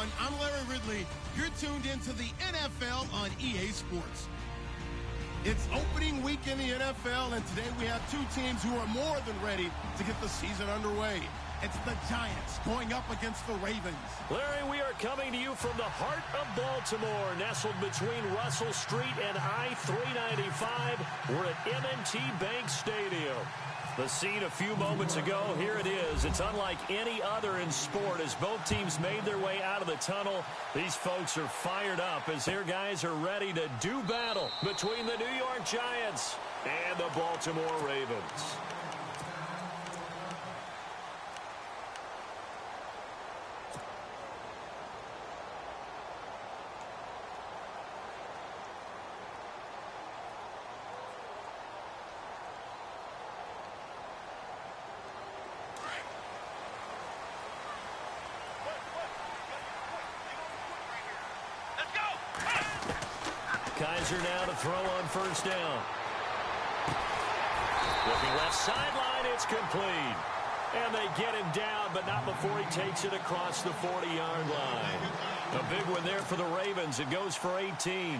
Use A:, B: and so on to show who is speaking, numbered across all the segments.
A: everyone. I'm Larry Ridley. You're tuned into the NFL on EA Sports. It's opening week in the NFL, and today we have two teams who are more than ready to get the season underway. It's the Giants going up against the Ravens.
B: Larry, we are coming to you from the heart of Baltimore, nestled between Russell Street and I-395. We're at M&T Bank Stadium. The scene a few moments ago, here it is. It's unlike any other in sport as both teams made their way out of the tunnel. These folks are fired up as their guys are ready to do battle between the New York Giants and the Baltimore Ravens. Kaiser now to throw on first down. Looking left sideline, it's complete. And they get him down, but not before he takes it across the 40-yard line. A big one there for the Ravens. It goes for 18.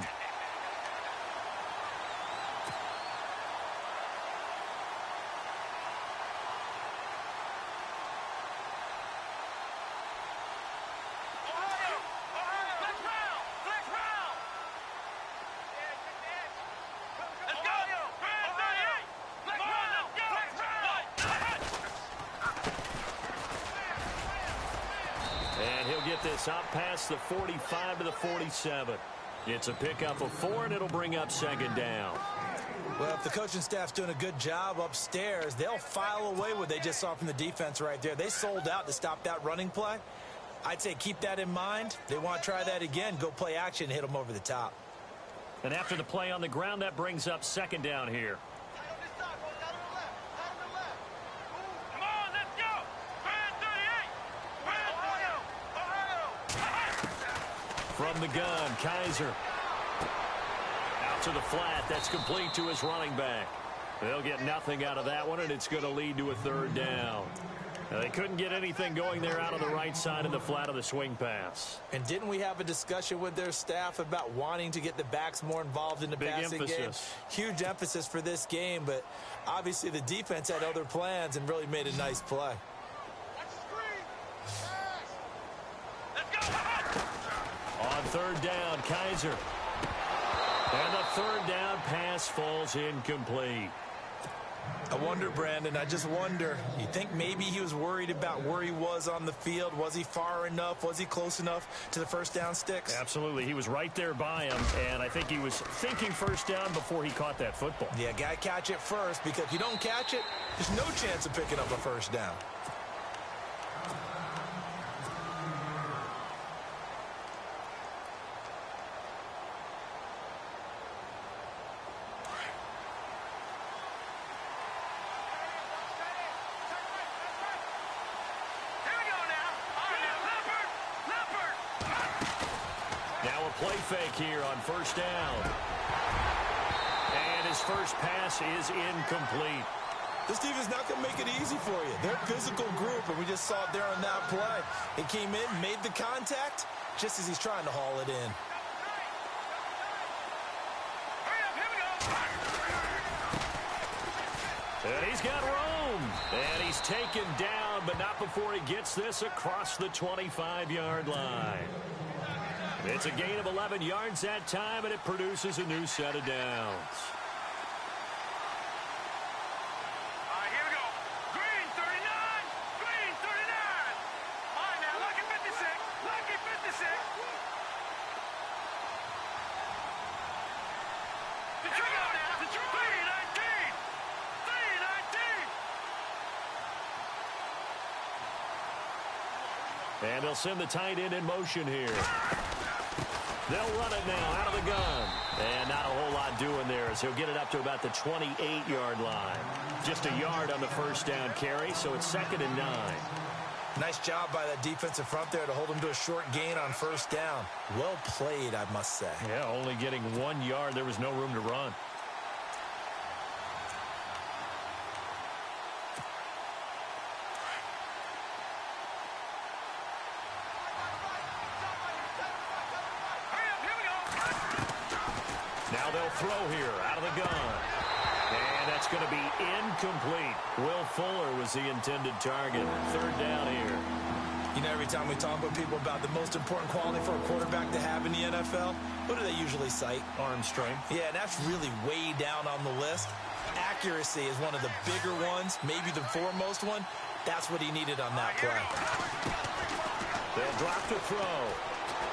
B: This up past the 45 to the 47. It's a pickup of 4, and it'll bring up second down.
C: Well, if the coaching staff's doing a good job upstairs, they'll file away what they just saw from the defense right there. They sold out to stop that running play. I'd say keep that in mind. They want to try that again, go play action, hit them over the top.
B: And after the play on the ground, that brings up second down here. From the gun, Kaiser. Out to the flat. That's complete to his running back. They'll get nothing out of that one, and it's going to lead to a third down. Now, they couldn't get anything going there out on the right side of the flat of the swing pass.
C: And didn't we have a discussion with their staff about wanting to get the backs more involved in the passing game? Huge emphasis for this game, but obviously the defense had other plans and really made a nice play.
B: On third down, Kaiser. And the third down pass falls incomplete.
C: I wonder, Brandon, I just wonder, you think maybe he was worried about where he was on the field? Was he far enough? Was he close enough to the first down sticks?
B: Absolutely. He was right there by him, and I think he was thinking first down before he caught that football.
C: Yeah, got to catch it first, because if you don't catch it, there's no chance of picking up a first down.
B: Play fake here on first down. And his first pass is incomplete.
C: This team is not going to make it easy for you. They're a physical group, and we just saw it there on that play. He came in, made the contact, just as he's trying to haul it in.
B: And he's got room. And he's taken down, but not before he gets this across the 25-yard line. It's a gain of 11 yards that time, and it produces a new set of downs.
D: All right, here we go. Green 39. Green 39. All right, now, lucky 56. Lucky 56. Detroit now. Detroit. 319. 319.
B: And they'll send the tight end in motion here. They'll run it now out of the gun. And not a whole lot doing there as he'll get it up to about the 28-yard line. Just a yard on the first down carry, so it's 2nd and 9.
C: Nice job by that defensive front there to hold him to a short gain on first down. Well played, I must say.
B: Yeah, only getting 1 yard. There was no room to run. Now they'll throw here out of the gun. And that's going to be incomplete. Will Fuller was the intended target. Third down here.
C: You know, every time we talk with people about the most important quality for a quarterback to have in the NFL, what do they usually cite?
B: Arm strength.
C: Yeah, that's really way down on the list. Accuracy is one of the bigger ones, maybe the foremost one. That's what he needed on that play.
B: They'll drop to throw.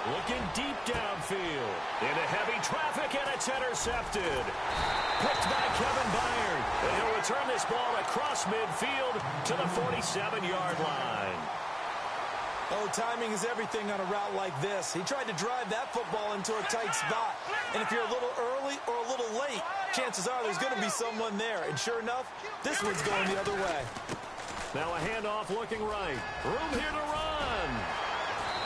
B: Looking deep downfield. Into heavy traffic, and it's intercepted. Picked by Kevin Byard. And he'll return this ball across midfield to the 47-yard line.
C: Oh, timing is everything on a route like this. He tried to drive that football into a tight spot. And if you're a little early or a little late, chances are there's going to be someone there. And sure enough, this one's going the other way.
B: Now a handoff looking right. Room here to run.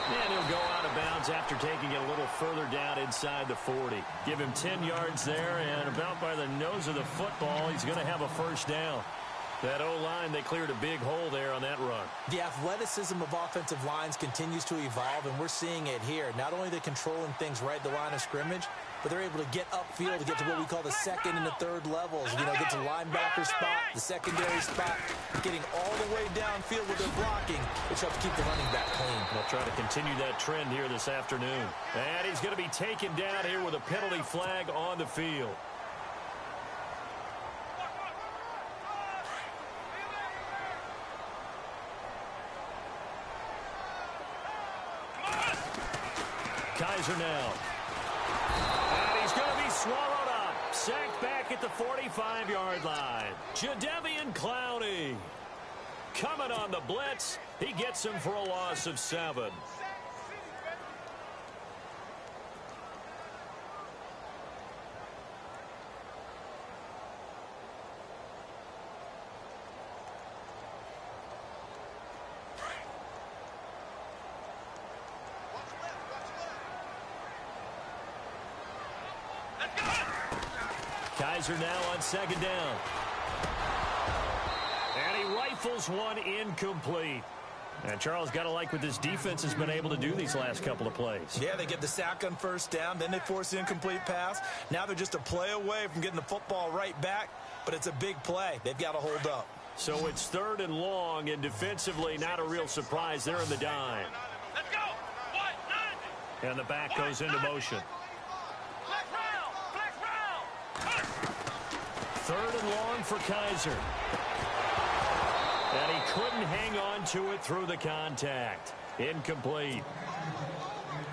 B: And he'll go out of bounds after taking it a little further down inside the 40. Give him 10 yards there, and about by the nose of the football, he's going to have a first down. That O-line, they cleared a big hole there on that run.
C: The athleticism of offensive lines continues to evolve, and we're seeing it here. Not only are they controlling things right at the line of scrimmage, but they're able to get upfield to get to what we call the second and the third levels. You know, get to linebacker spot, the secondary spot, getting all the way downfield with their blocking, which helps keep the running back clean.
B: They'll try to continue that trend here this afternoon. And he's going to be taken down here with a penalty flag on the field. Kaiser now. And he's going to be swallowed up. Sacked back at the 45-yard line. Jadeveon Clowney. Coming on the blitz. He gets him for a loss of 7. Kaiser now on second down. And he rifles one incomplete. And Charles, got to like what this defense has been able to do these last couple of plays.
C: Yeah, they get the sack on first down, then they force the incomplete pass. Now they're just a play away from getting the football right back, but it's a big play. They've got to hold up.
B: So it's third and long, and defensively not a real surprise. They're in the dime.
D: Let's go.
B: And the back goes into motion. Third and long for Kaiser. And he couldn't hang on to it through the contact. Incomplete.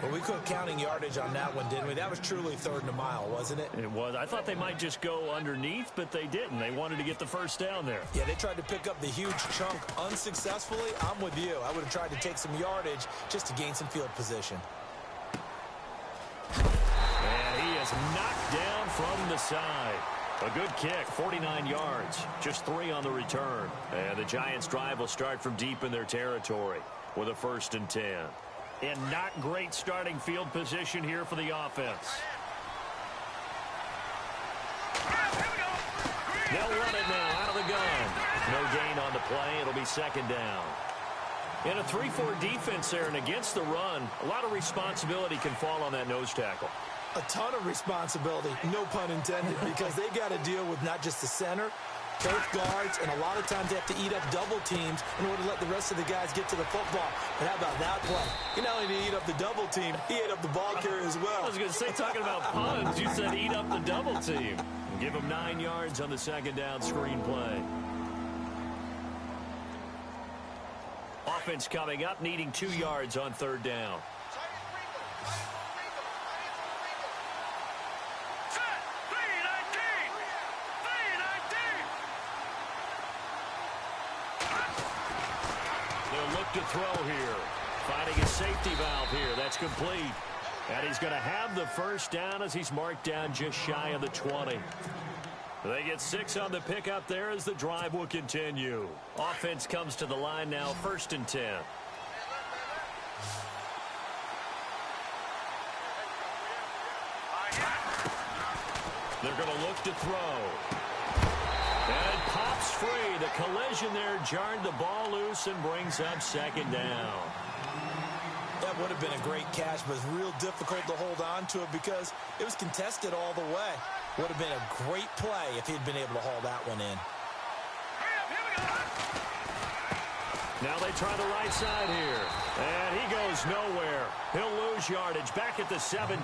C: Well, we quit counting yardage on that one, didn't we? That was truly third and a mile, wasn't it?
B: It was. I thought they might just go underneath, but they didn't. They wanted to get the first down there.
C: Yeah, they tried to pick up the huge chunk unsuccessfully. I'm with you. I would have tried to take some yardage just to gain some field position.
B: And he is knocked down from the side. A good kick, 49 yards, just 3 on the return. And the Giants' drive will start from deep in their territory with a 1st and 10. And not great starting field position here for the offense. They'll run it now out of the gun. No gain on the play. It'll be second down. In a 3-4 defense there and against the run, a lot of responsibility can fall on that nose tackle.
C: A ton of responsibility, no pun intended, because they got to deal with not just the center, both guards, and a lot of times they have to eat up double teams in order to let the rest of the guys get to the football. But how about that play? He not only did he eat up the double team, he ate up the ball carrier as well.
B: I was going to say, talking about puns, you said eat up the double team. Give him 9 yards on the second down screen play. Offense coming up, needing 2 yards on third down. To throw here. Finding a safety valve here. That's complete. And he's going to have the first down as he's marked down just shy of the 20. They get 6 on the pickup there as the drive will continue. Offense comes to the line now, 1st and 10. They're going to look to throw. And it pops free. The collision there jarred the ball loose and brings up second down.
C: That would have been a great catch, but it's real difficult to hold on to it because it was contested all the way. Would have been a great play if he'd been able to haul that one in.
B: Now they try the right side here. And he goes nowhere. He'll lose yardage back at the 17.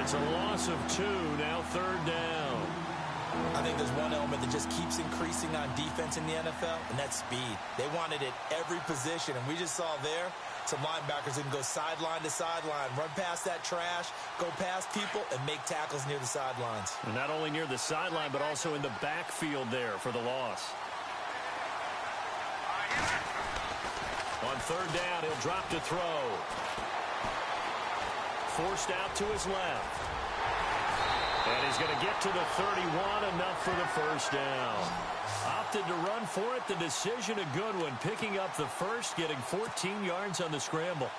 B: It's a loss of 2, now 3rd down.
C: I think there's one element that just keeps increasing on defense in the NFL, and that's speed. They want it at every position, and we just saw there some linebackers who can go sideline to sideline, run past that trash, go past people, and make tackles near the sidelines.
B: And not only near the sideline, but also in the backfield there for the loss. On 3rd down, he'll drop to throw. Forced out to his left. And he's going to get to the 31, enough for the 1st down. Opted to run for it. The decision a good one. Picking up the first, getting 14 yards on the scramble.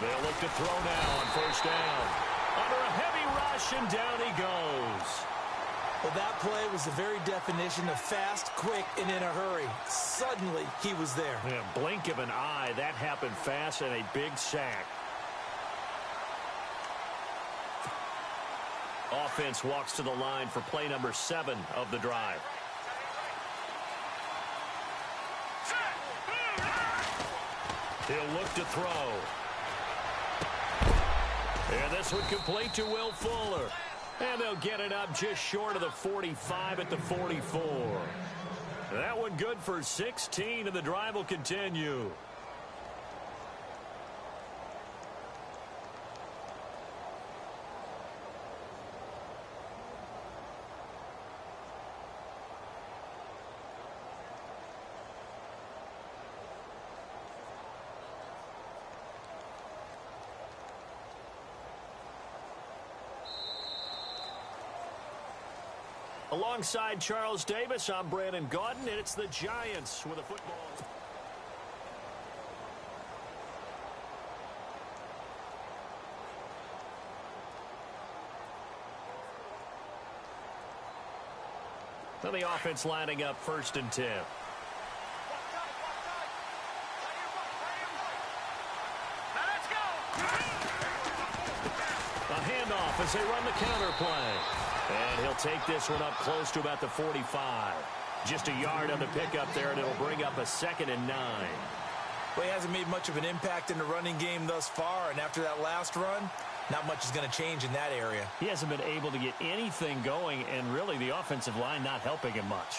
B: They'll look to throw now on 1st down. Under a heavy rush, and down he goes.
C: Well, that play was the very definition of fast, quick, and in a hurry. Suddenly, he was there.
B: Yeah, blink of an eye. That happened fast, and a big sack. Offense walks to the line for play number 7 of the drive. He'll look to throw. And this one complete to Will Fuller. And they'll get it up just short of the 45 at the 44. That one good for 16, and the drive will continue. Alongside Charles Davis, I'm Brandon Gaudin, and it's the Giants with a football. Now the offense lining up 1st and 10. A handoff as they run the counter play. And he'll take this one up close to about the 45. Just a yard on the pickup there, and it'll bring up a 2nd and 9.
C: Well, he hasn't made much of an impact in the running game thus far, and after that last run, not much is going to change in that area.
B: He hasn't been able to get anything going, and really the offensive line not helping him much.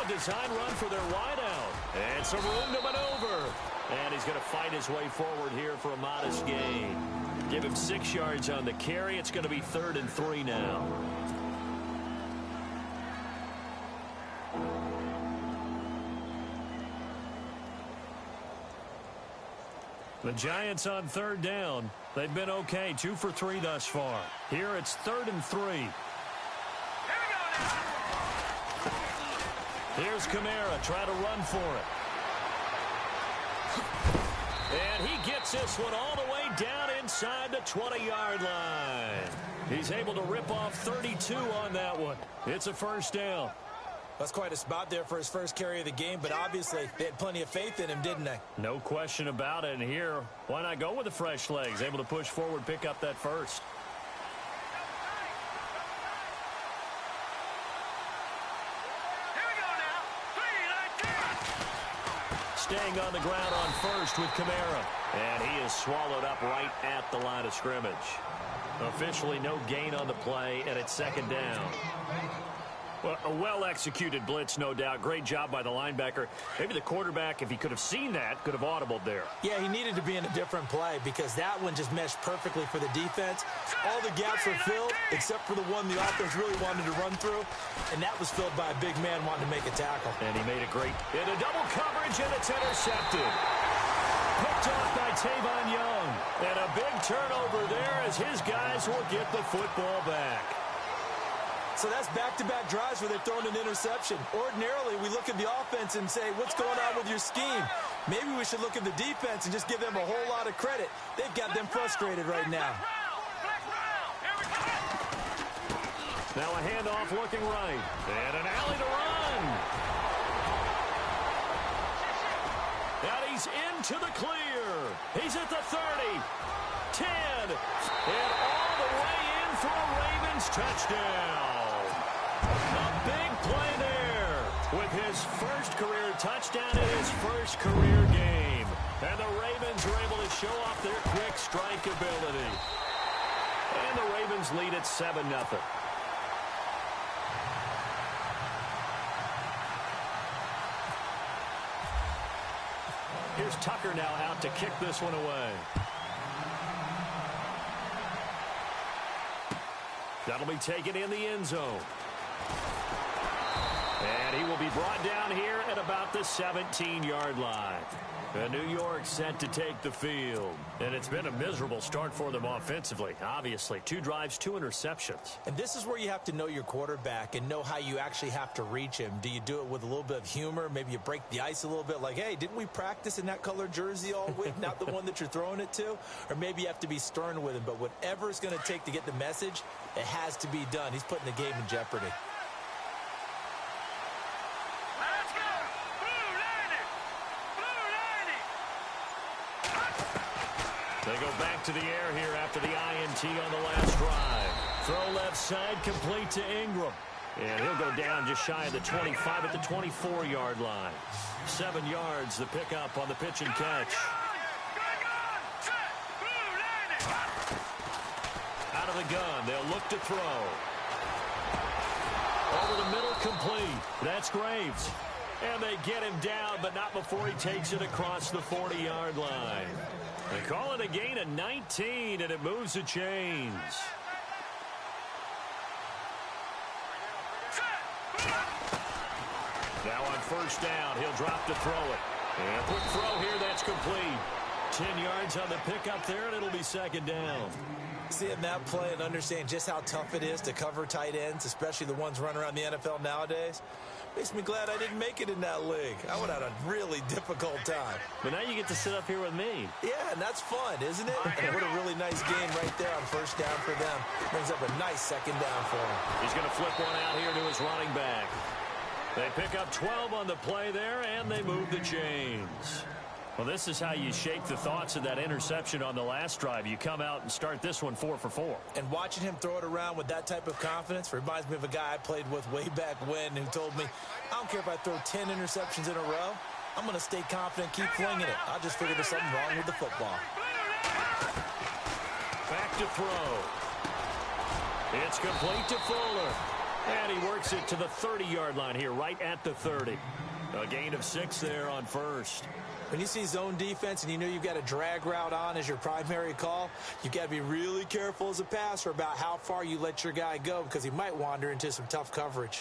B: Design run for their wideout. And some room to maneuver. And he's going to fight his way forward here for a modest gain. Give him 6 yards on the carry. It's going to be 3rd and 3 now. The Giants on 3rd down. They've been okay. 2 for 3 thus far. Here it's 3rd and 3. Here's Kamara, try to run for it. And he gets this one all the way down inside the 20-yard line. He's able to rip off 32 on that one. It's a 1st down.
C: That's quite a spot there for his first carry of the game, but obviously they had plenty of faith in him, didn't they?
B: No question about it. And here, why not go with the fresh legs? Able to push forward, pick up that first. Staying on the ground on 1st with Kamara. And he is swallowed up right at the line of scrimmage. Officially no gain on the play, and it's 2nd down. Well, a well-executed blitz, no doubt. Great job by the linebacker. Maybe the quarterback, if he could have seen that, could have audibled there.
C: Yeah, he needed to be in a different play because that one just meshed perfectly for the defense. All the gaps were filled except for the one the offense really wanted to run through, and that was filled by a big man wanting to make a tackle.
B: And he made it great. In a double coverage, and it's intercepted. Picked off by Young. And a big turnover there as his guys will get the football back.
C: So that's back-to-back drives where they're throwing an interception. Ordinarily, we look at the offense and say, what's going on with your scheme? Maybe we should look at the defense and just give them a whole lot of credit. They've got them frustrated right now.
B: Now a handoff looking right. And an alley to run. And he's into the clear. He's at the 30, 10, and all the way in for a Ravens touchdown. A big play there with his first career touchdown in his first career game. And the Ravens are able to show off their quick strike ability. And the Ravens lead at 7-0. Here's Tucker now out to kick this one away. That'll be taken in the end zone. And he will be brought down here at about the 17-yard line. And New York set to take the field. And it's been a miserable start for them offensively. Obviously, 2 drives, 2 interceptions.
C: And this is where you have to know your quarterback and know how you actually have to reach him. Do you do it with a little bit of humor? Maybe you break the ice a little bit like, hey, didn't we practice in that color jersey all week, not the one that you're throwing it to? Or maybe you have to be stern with him. But whatever it's going to take to get the message, it has to be done. He's putting the game in jeopardy.
B: They go back to the air here after the INT on the last drive. Throw left side, complete to Ingram. And he'll go down just shy of the 25 at the 24-yard line. 7 yards, the pickup on the pitch and catch. Out of the gun, they'll look to throw. Over the middle, complete. That's Graves. And they get him down, but not before he takes it across the 40-yard line. They call it a gain of 19, and it moves the chains. Now on first down, he'll drop to throw it. And a quick throw here, that's complete. 10 yards on the pickup there, and it'll be second down.
C: Seeing that play and understand just how tough it is to cover tight ends, especially the ones running around the NFL nowadays, makes me glad I didn't make it in that league. I would have had a really difficult time.
B: But now you get to sit up here with me.
C: Yeah, and that's fun, isn't it? And what a really nice game right there on first down for them. Brings up a nice second down for him.
B: He's going to flip one out here to his running back. They pick up 12 on the play there, and they move the chains. Well, this is how you shake the thoughts of that interception on the last drive. You come out and start this one 4 for 4.
C: And watching him throw it around with that type of confidence reminds me of a guy I played with way back when who told me, I don't care if I throw 10 interceptions in a row. I'm going to stay confident, keep flinging it. I just figured there's something wrong with the football.
B: Back to throw. It's complete to Fuller. And he works it to the 30-yard line here, right at the 30. A gain of 6 there on first.
C: When you see zone defense and you know you've got a drag route on as your primary call, you've got to be really careful as a passer about how far you let your guy go because he might wander into some tough coverage.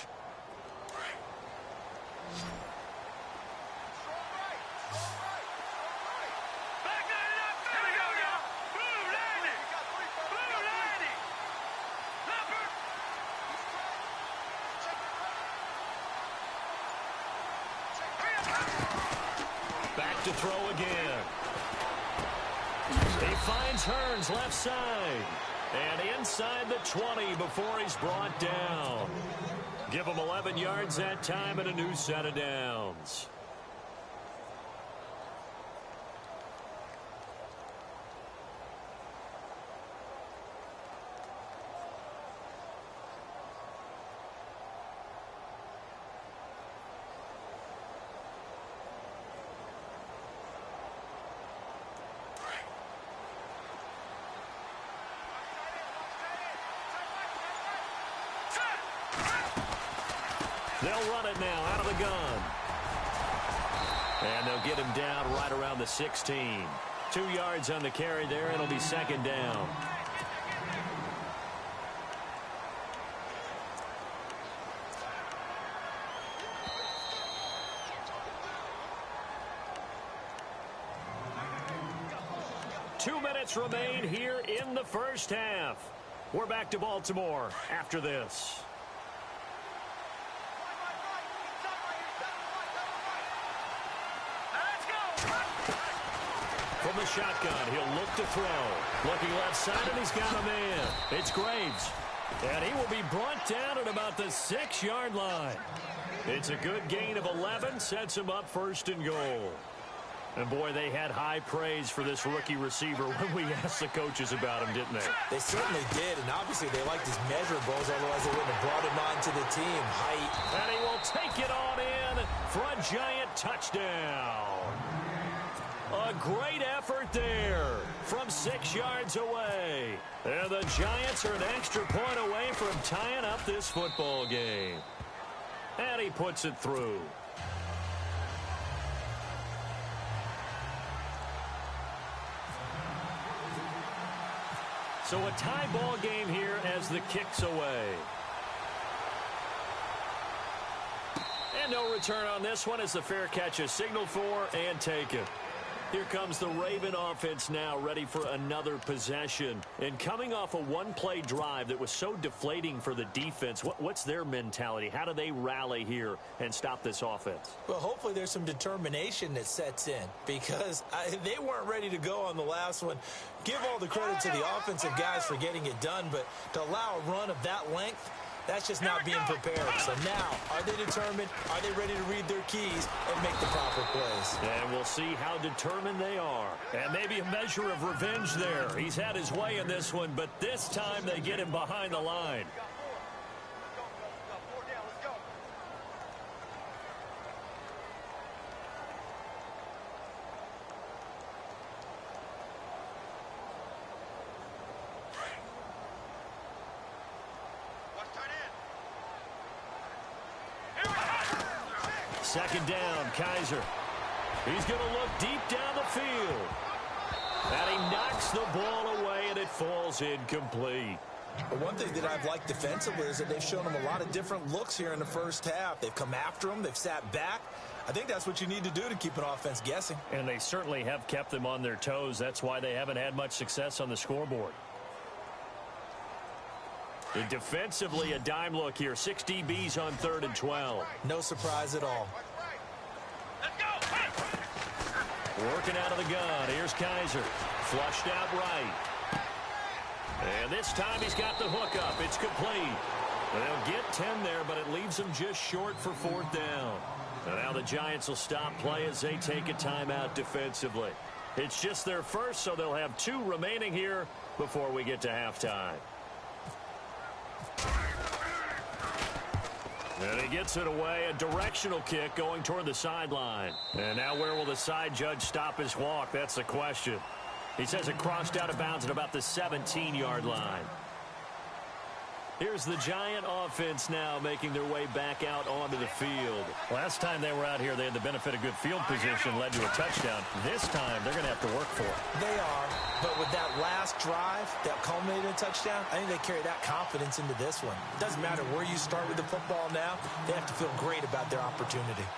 B: Back to throw again. He finds Hearns left side. And inside the 20 before he's brought down. Give him 11 yards that time and a new set of downs. They'll run it now out of the gun. And they'll get him down right around the 16. 2 yards on the carry there, and it'll be second down. Two minutes remain here in the first half. We're back to Baltimore after this. From the shotgun, he'll look to throw. Looking left side, and he's got a man. It's Graves. And he will be brought down at about the 6-yard line. It's a good gain of 11, sets him up first and goal. And, boy, they had high praise for this rookie receiver when we asked the coaches about him, didn't they?
C: They certainly did, and obviously they liked his measurables, otherwise they wouldn't have brought him onto the team. Height.
B: And he will take it on in for a giant touchdown. A great effort there from 6 yards away. And the Giants are an extra point away from tying up this football game. And he puts it through. So a tie ball game here as the kick's away. And no return on this one as the fair catch is signaled for and taken. Here comes the Raven offense now, ready for another possession. And coming off a one-play drive that was so deflating for the defense, what's their mentality? How do they rally here and stop this offense?
C: Well, hopefully there's some determination that sets in because they weren't ready to go on the last one. Give all the credit to the offensive guys for getting it done, but to allow a run of that length, that's just not being prepared. So now, are they determined? Are they ready to read their keys and make the proper plays?
B: And we'll see how determined they are. And maybe a measure of revenge there. He's had his way in this one, but this time they get him behind the line. Second down, Kaiser. He's going to look deep down the field. And he knocks the ball away, and it falls incomplete.
C: But one thing that I've liked defensively is that they've shown him a lot of different looks here in the first half. They've come after him. They've sat back. I think that's what you need to do to keep an offense guessing.
B: And they certainly have kept them on their toes. That's why they haven't had much success on the scoreboard. And defensively, a dime look here. 6 DBs on 3rd and 12.
C: No surprise at all.
B: Working out of the gun. Here's Kaiser. Flushed out right. And this time he's got the hook up. It's complete. They'll get 10 there, but it leaves them just short for 4th down. And now the Giants will stop play as they take a timeout defensively. It's just their first, so they'll have 2 remaining here before we get to halftime. And he gets it away, a directional kick going toward the sideline. And now where will the side judge stop his walk? That's the question. He says it crossed out of bounds at about the 17-yard line. Here's the Giant offense now making their way back out onto the field. Last time they were out here, they had the benefit of good field position, led to a touchdown. This time, they're going to have to work for it.
C: They are, but with that last drive that culminated in a touchdown, I think they carry that confidence into this one. It doesn't matter where you start with the football now. They have to feel great about their opportunity.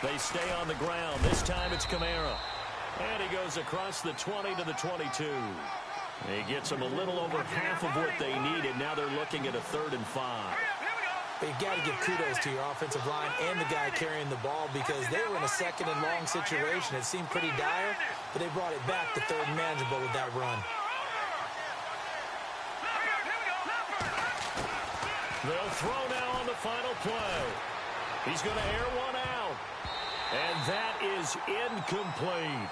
B: They stay on the ground. This time it's Kamara. And he goes across the 20 to the 22. He gets them a little over half of what they needed. Now they're looking at a 3rd and 5.
C: But you've got to give kudos to your offensive line and the guy carrying the ball because they were in a 2nd and long situation. It seemed pretty dire, but they brought it back to 3rd and manageable with that run.
B: They'll throw now on the final play. He's going to air one out. And that is incomplete.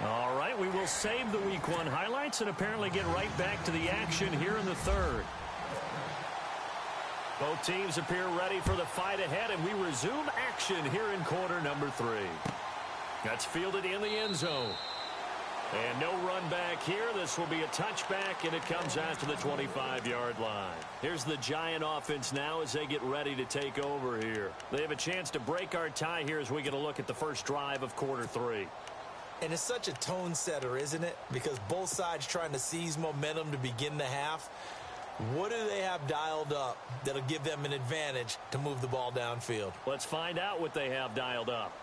B: All right, we will save the Week 1 highlights and apparently get right back to the action here in the third. Both teams appear ready for the fight ahead, and we resume action here in quarter number 3. That's fielded in the end zone. And no run back here. This will be a touchback, and it comes out to the 25-yard line. Here's the Giant offense now as they get ready to take over here. They have a chance to break our tie here as we get a look at the first drive of quarter 3.
C: And it's such a tone setter, isn't it? Because both sides trying to seize momentum to begin the half. What do they have dialed up that'll give them an advantage to move the ball downfield?
B: Let's find out what they have dialed up.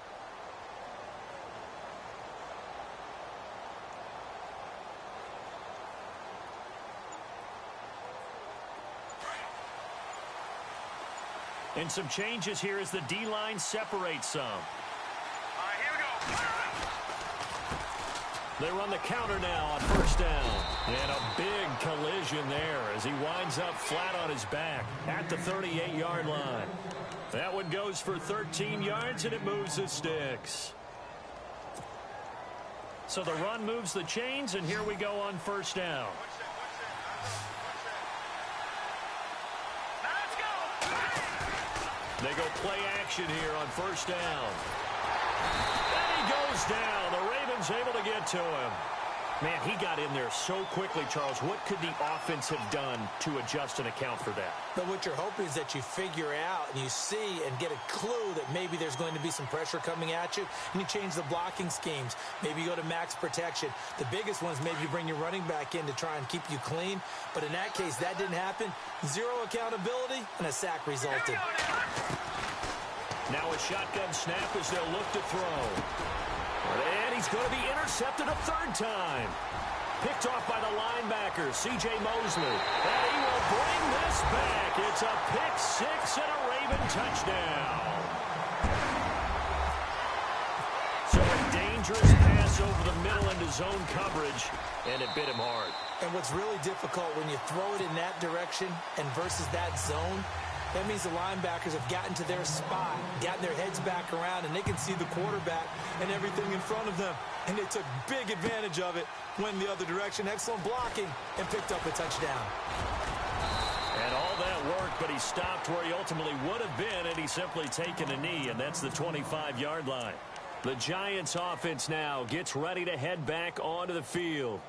B: And some changes here as the D-line separates some.
D: Here we go.
B: They run the counter now on first down. And a big collision there as he winds up flat on his back at the 38-yard line. That one goes for 13 yards, and it moves the sticks. So the run moves the chains, and here we go on first down. They go play action here on first down. And he goes down. The Ravens able to get to him. Man, he got in there so quickly, Charles. What could the offense have done to adjust and account for that?
C: But what you're hoping is that you figure out and you see and get a clue that maybe there's going to be some pressure coming at you, and you change the blocking schemes. Maybe you go to max protection. The biggest ones, maybe you bring your running back in to try and keep you clean. But in that case, that didn't happen. Zero accountability, and a sack resulted.
B: Now a shotgun snap as they'll look to throw. And he's going to be intercepted a third time. Picked off by the linebacker, C.J. Mosley. And he will bring this back. It's a pick six and a Raven touchdown. So a dangerous pass over the middle into zone coverage, and it bit him hard.
C: And what's really difficult when you throw it in that direction and versus that zone, that means the linebackers have gotten to their spot, gotten their heads back around, and they can see the quarterback and everything in front of them. And they took big advantage of it, went the other direction, excellent blocking, and picked up a touchdown.
B: And all that worked, but he stopped where he ultimately would have been, and he's simply taken a knee, and that's the 25-yard line. The Giants offense now gets ready to head back onto the field.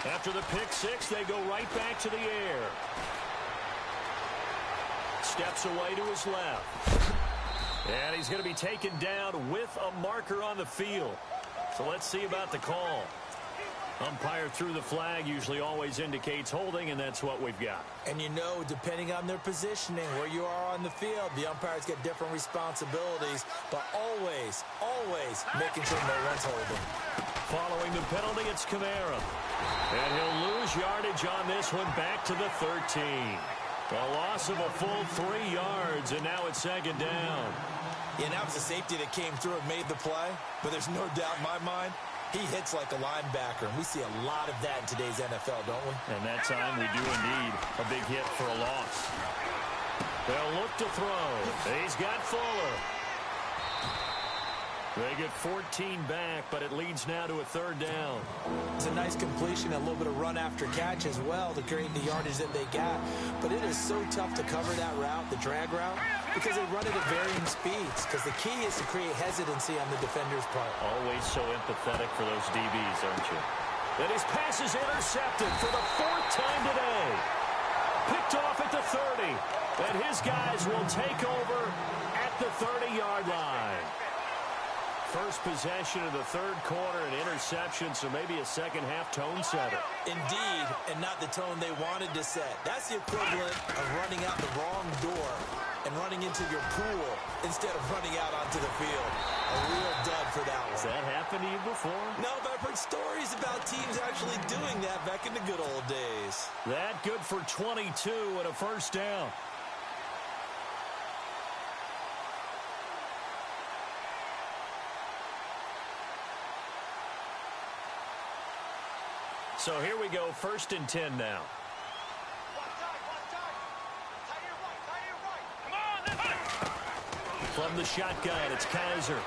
B: After the pick six, they go right back to the air. Steps away to his left. And he's going to be taken down with a marker on the field. So let's see about the call. Umpire threw the flag, usually always indicates holding, and that's what we've got.
C: And you know, depending on their positioning, where you are on the field, the umpires get different responsibilities, but always, always making sure no one's holding.
B: Following the penalty, it's Kamara. And he'll lose yardage on this one back to the 13. A loss of a full 3 yards, and now it's second down.
C: Yeah, that was a safety that came through and made the play, but there's no doubt in my mind, he hits like a linebacker, and we see a lot of that in today's NFL, don't we?
B: And that time we do indeed a big hit for a loss. They'll look to throw. He's got Fuller. They get 14 back, but it leads now to a third down.
C: It's a nice completion, a little bit of run after catch as well to create the yardage that they got. But it is so tough to cover that route, the drag route, because they run it at varying speeds. Because the key is to create hesitancy on the defender's part.
B: Always so empathetic for those DBs, aren't you? And his pass is intercepted for the 4th time today. Picked off at the 30. And his guys will take over at the 30-yard line. First possession of the third quarter, an interception, so maybe a second-half tone setter.
C: Indeed, and not the tone they wanted to set. That's the equivalent of running out the wrong door and running into your pool instead of running out onto the field. A real dud for that one.
B: Has that happened to you before?
C: No, but I've heard stories about teams actually doing that back in the good old days.
B: That good for 22 and a first down. So here we go, 1st and 10 now. From the shotgun, it's Kaiser.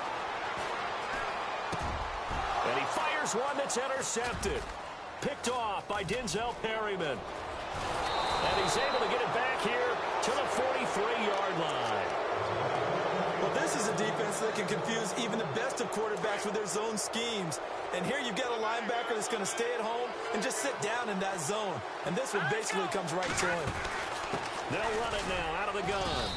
B: And he fires one that's intercepted. Picked off by Denzel Perryman. And he's able to get it back here to the 43-yard line.
C: Well, this is a defense that can confuse even the best of quarterbacks with their zone schemes. And here you've got a linebacker that's going to stay at home and just sit down in that zone. And this one basically comes right to him.
B: They'll run it now out of the gun.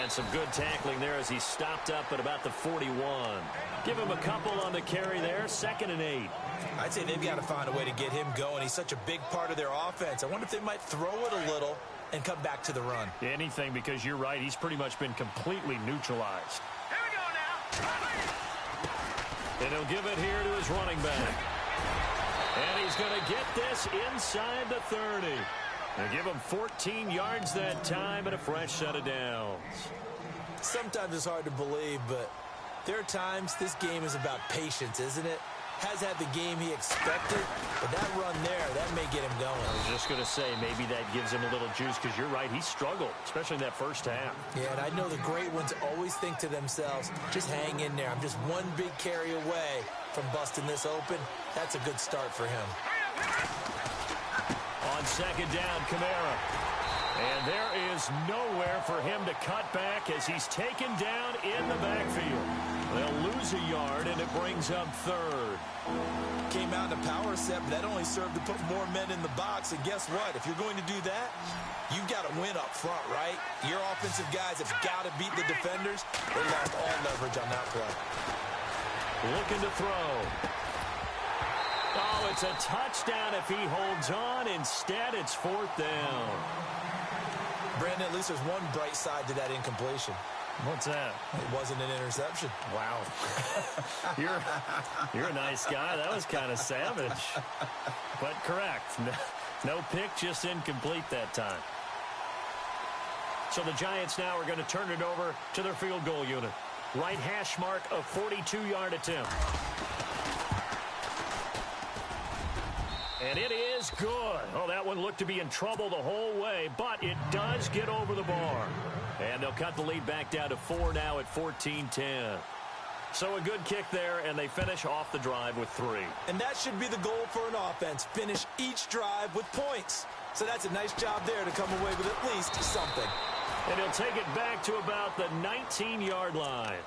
B: And some good tackling there as he stopped up at about the 41. Give him a couple on the carry there, 2nd and 8.
C: I'd say they've got to find a way to get him going. He's such a big part of their offense. I wonder if they might throw it a little and come back to the run.
B: Anything, because you're right, he's pretty much been completely neutralized.
D: Here we go now.
B: And he'll give it here to his running back. And he's going to get this inside the 30. And give him 14 yards that time and a fresh set of downs.
C: Sometimes it's hard to believe, but there are times this game is about patience, isn't it? Has had the game he expected, but that run there, that may get him going.
B: I was just going to say, maybe that gives him a little juice, because you're right, he struggled, especially in that first half.
C: Yeah, and I know the great ones always think to themselves, just hang in there. I'm just one big carry away from busting this open. That's a good start for him.
B: On 2nd down, Kamara. And there is nowhere for him to cut back as he's taken down in the backfield. They'll lose a yard, and it brings up 3rd.
C: Came out in a power set, but that only served to put more men in the box. And guess what? If you're going to do that, you've got to win up front, right? Your offensive guys have got to beat the defenders. They lost all leverage on that play.
B: Looking to throw. Oh, it's a touchdown if he holds on. Instead, it's 4th down.
C: Brandon, at least there's one bright side to that incompletion.
B: What's that?
C: It wasn't an interception.
B: Wow. You're a nice guy. That was kind of savage. But correct. No pick, just incomplete that time. So the Giants now are going to turn it over to their field goal unit. Right hash mark, a 42-yard attempt. And it is good. Oh, that one looked to be in trouble the whole way, but it does get over the bar. And they'll cut the lead back down to 4 now at 14-10. So a good kick there, and they finish off the drive with 3.
C: And that should be the goal for an offense. Finish each drive with points. So that's a nice job there to come away with at least something.
B: And he'll take it back to about the 19-yard line.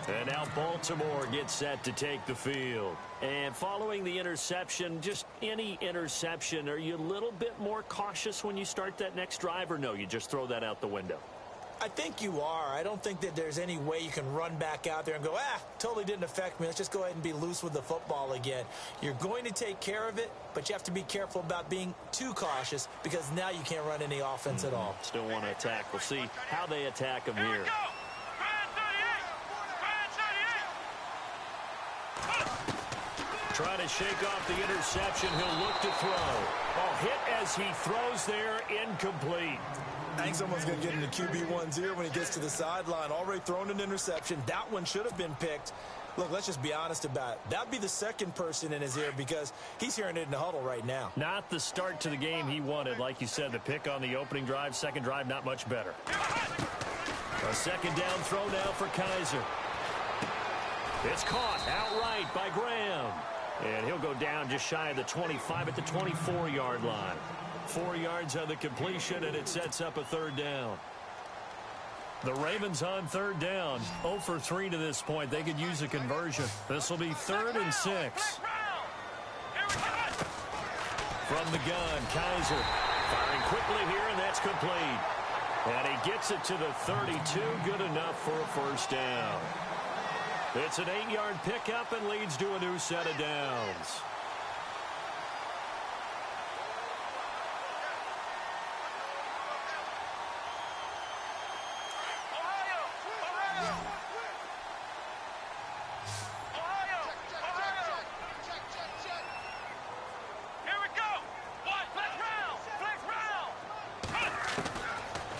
B: And now Baltimore gets set to take the field. And following the interception, just any interception, are you a little bit more cautious when you start that next drive, or no, you just throw that out the window?
C: I think you are. I don't think that there's any way you can run back out there and go, totally didn't affect me. Let's just go ahead and be loose with the football again. You're going to take care of it, but you have to be careful about being too cautious, because now you can't run any offense at all.
B: Still want to attack. We'll see how they attack them here. Trying to shake off the interception. He'll look to throw. Oh, hit as he throws there, incomplete.
C: I think someone's going to get into QB1's ear when he gets to the sideline. Already thrown an interception. That one should have been picked. Look, let's just be honest about it. That'd be the second person in his ear, because he's hearing it in the huddle right now.
B: Not the start to the game he wanted. Like you said, the pick on the opening drive, second drive, not much better. A 2nd down throw now for Kaiser. It's caught outright by Graham. And he'll go down just shy of the 25 at the 24-yard line. 4 yards on the completion, and it sets up a 3rd down. The Ravens on 3rd down. 0 for 3 to this point. They could use a conversion. This will be 3rd and 6. From the gun, Kaiser firing quickly here, and that's complete. And he gets it to the 32. Good enough for a 1st down. It's an 8-yard pickup and leads to a new set of downs.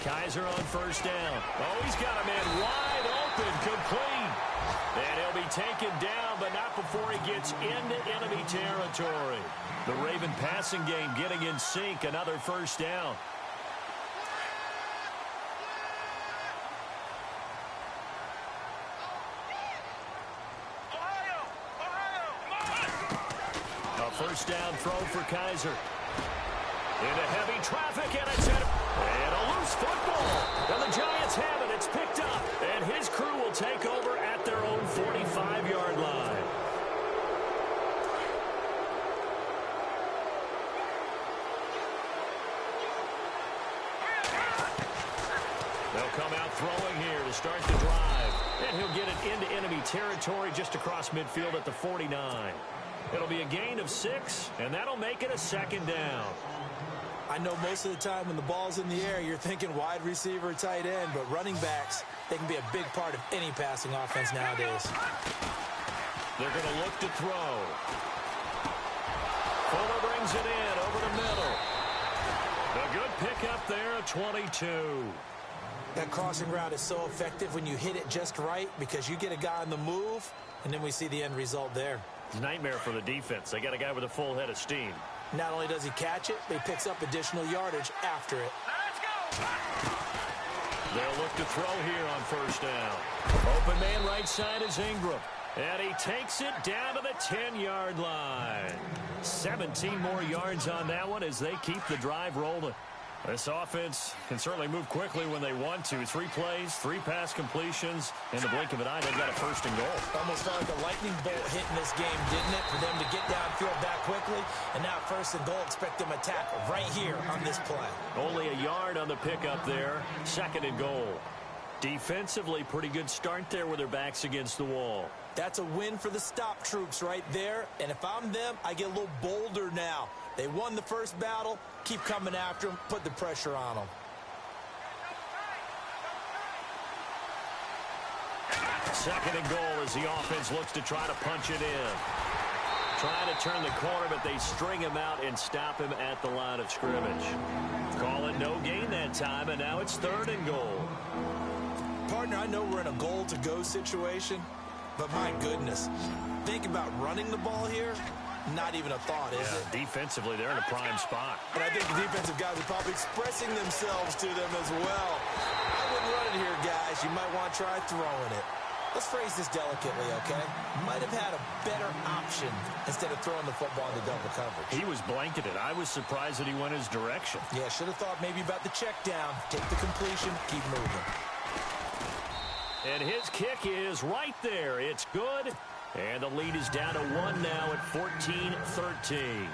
B: Kaiser on 1st down. Oh, he's got a man wide open, complete. And he'll be taken down, but not before he gets into enemy territory. The Raven passing game getting in sync. Another first down. A first down throw for Kaiser. Into heavy traffic, and it's in. And a loose football. And the Giants have it. It's picked up. And his crew will take over at their own 45-yard line. They'll come out throwing here to start the drive. And he'll get it into enemy territory just across midfield at the 49. It'll be a gain of 6, and that'll make it a second down.
C: I know most of the time when the ball's in the air, you're thinking wide receiver, tight end, but running backs, they can be a big part of any passing offense nowadays.
B: They're going to look to throw. Fuller brings it in over the middle. A good pickup there at 22.
C: That crossing route is so effective when you hit it just right because you get a guy on the move, and then we see the end result there.
B: Nightmare for the defense. They got a guy with a full head of steam.
C: Not only does he catch it, but he picks up additional yardage after it.
D: Let's go!
B: They'll look to throw here on first down. Open man right side is Ingram. And he takes it down to the 10-yard line. 17 more yards on that one as they keep the drive rolling. This offense can certainly move quickly when they want to. 3 plays, 3 pass completions. In the blink of an eye, they've got a first and goal.
C: Almost felt like a lightning bolt hit in this game, didn't it? For them to get downfield that quickly. And now first and goal, expect them to attack right here on this play.
B: Only a yard on the pickup there. Second and goal. Defensively, pretty good start there with their backs against the wall.
C: That's a win for the stop troops right there. And if I'm them, I get a little bolder now. They won the first battle. Keep coming after them. Put the pressure on them.
B: Second and goal as the offense looks to try to punch it in. Trying to turn the corner, but they string him out and stop him at the line of scrimmage. Call it no gain that time, and now it's third and goal.
C: Partner, I know we're in a goal-to-go situation, but my goodness, think about running the ball here. Not even a thought, is it?
B: Defensively, they're in a prime spot.
C: And I think the defensive guys are probably expressing themselves to them as well. I wouldn't run it here, guys. You might want to try throwing it. Let's phrase this delicately, okay? Might have had a better option instead of throwing the football into double coverage.
B: He was blanketed. I was surprised that he went his direction.
C: Yeah, should have thought maybe about the check down. Take the completion, keep moving.
B: And his kick is right there. It's good. And the lead is down to 1 now at 14-13.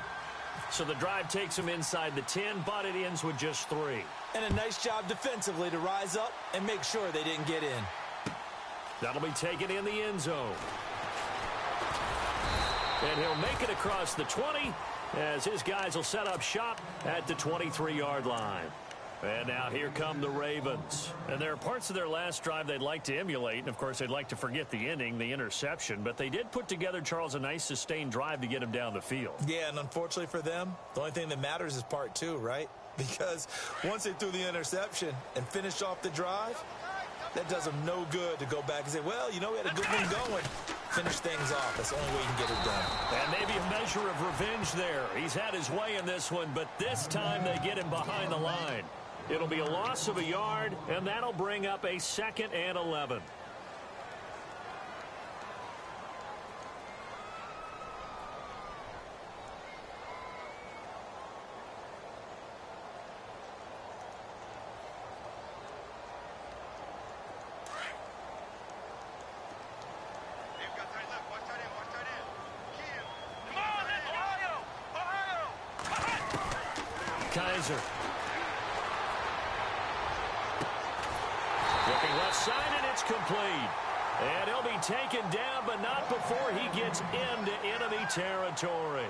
B: So the drive takes him inside the 10, but it ends with just 3.
C: And a nice job defensively to rise up and make sure they didn't get in.
B: That'll be taken in the end zone. And he'll make it across the 20 as his guys will set up shop at the 23-yard line. And now here come the Ravens. And there are parts of their last drive they'd like to emulate. And, of course, they'd like to forget the ending, the interception. But they did put together, Charles, a nice sustained drive to get him down the field.
C: Yeah, and unfortunately for them, the only thing that matters is part 2, right? Because once they threw the interception and finished off the drive, that does them no good to go back and say, well, you know, we had a good one going. Finish things off. That's the only way you can get it done.
B: And maybe a measure of revenge there. He's had his way in this one, but this time they get him behind the line. It'll be a loss of a yard, and that'll bring up a 2nd and 11. Kaiser. Looking left side, and it's complete. And he'll be taken down, but not before he gets into enemy territory.